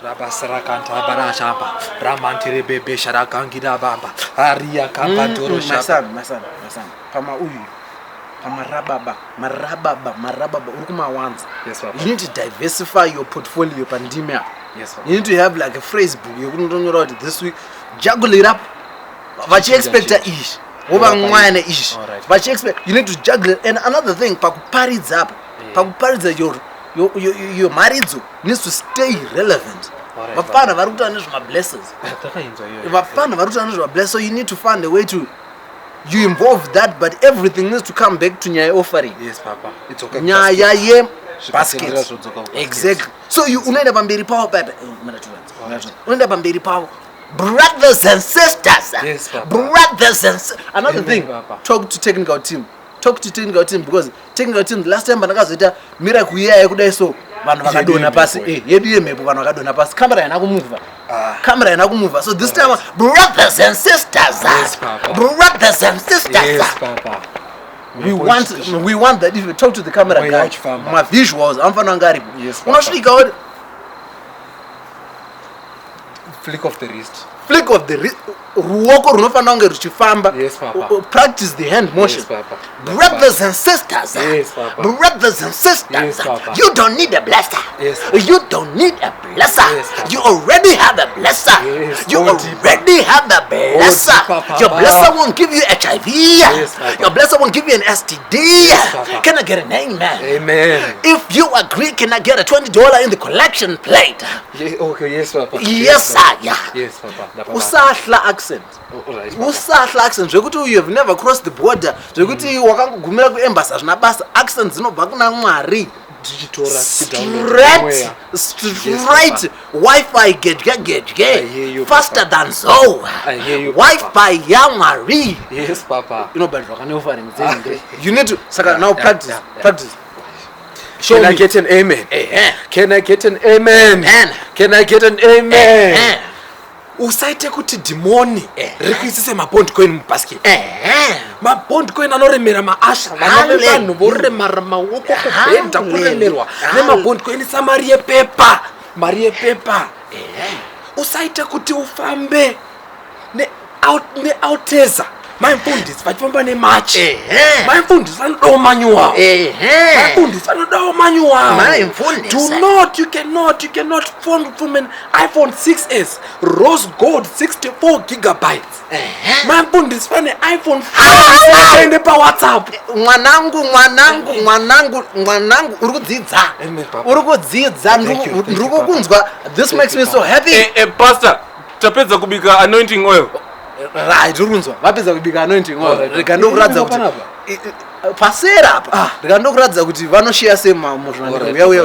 Rabasara kanta barashapa. Ramantere bebe sharakangira bamba. Aria Kandoro. My son. Pama uyu. Pama marababa. Urukuma wanza. Yes, Papa. You need to diversify your portfolio, pandemia. Yes, Papa. You need to have like a phrase book. You couldn't write it this week. Juggle it up. What you expect ish. Over mine ish. What you expect. You need to juggle it. And another thing, pakuparidza up. Pakuparidza your marriage needs to stay relevant. Vapana varukuta nezvima blessings. Vapana varukuta nezvima blessings. So you need to find a way to you involve that, but everything needs to come back to nyaya offering. Yes, Papa. It's okay. Nyaya ye basket. Exactly. So you unaenda pamberi pawo papa. Unaenda pamberi pawo. Brothers and sisters. Yes, Papa. Brothers and sisters. Another thing, Papa. talk to technical team because technical team last time vanakazoita miracle iya yekudai so vanhu vakadona pasi yedu yemhepo vanhu vakadona pasi camera yana kumuvha so this time brothers and sisters. Yes, Papa. Brothers and sisters. Yes, Papa. We want that if you talk to the camera guy my visuals amfana ngari yes, unosvika what flick of the wrist ruoko runofana kunge ruchifamba. Yes, Papa. Practice the hand motion. Yes, Papa. Brothers and sisters. Yes, Papa. Brothers and sisters. Yes, Papa. You don't need a blesser. Yes. You don't need a blesser. Yes, Papa. You already have a blesser. Yes, you already have a blesser. Papa. Your blesser won't give you HIV. Yes, Papa. Your blesser won't give you an STD. Yes, Papa. Can I get an amen? Amen. If you agree, can I get a $20 in the collection plate? Okay, yes, Papa. Yes, sir. Yeah. Yes, Papa. Usahla accent. Alright. Usahla accent. Zvekuti you have never crossed the border. Zvekuti wakangogumira kuembassy zvina basa accent dzinobva kuna Mwari. Straight Wi-Fi get faster than so. Wi-Fi ya Mwari. Yes, Papa. You know but you need to now practice. Can I get an amen? Can I get an amen? Can I get an amen? Usaite kuti demoni rikuisise mabond coin mubasket. Mabond coin anoremera maasha vanhu voremara maoko kubhedha kuremerwa nemabond coin samari yepepa mari yepepa. Usaite kuti ufambe neouteza maimfundisi vachifamba nemachi maimfundisi anodawo manyuwa maimfundisi anodawo manyuwa. You cannot phone from an iPhone 6s rose gold 64 gigabytes. Maimfundisi fane iPhone 5 aende pa WhatsApp. Mwanangu urikudzidza ndikukunzwa. This makes me so happy. Pastor, tapedza kubika anointing oil. Right, urunzwa vapedza kubika anointing oil. Rega ndokuradza kuti pasera apa. Rega ndokuradza kuti vanoshiya sema muzvana. Uya.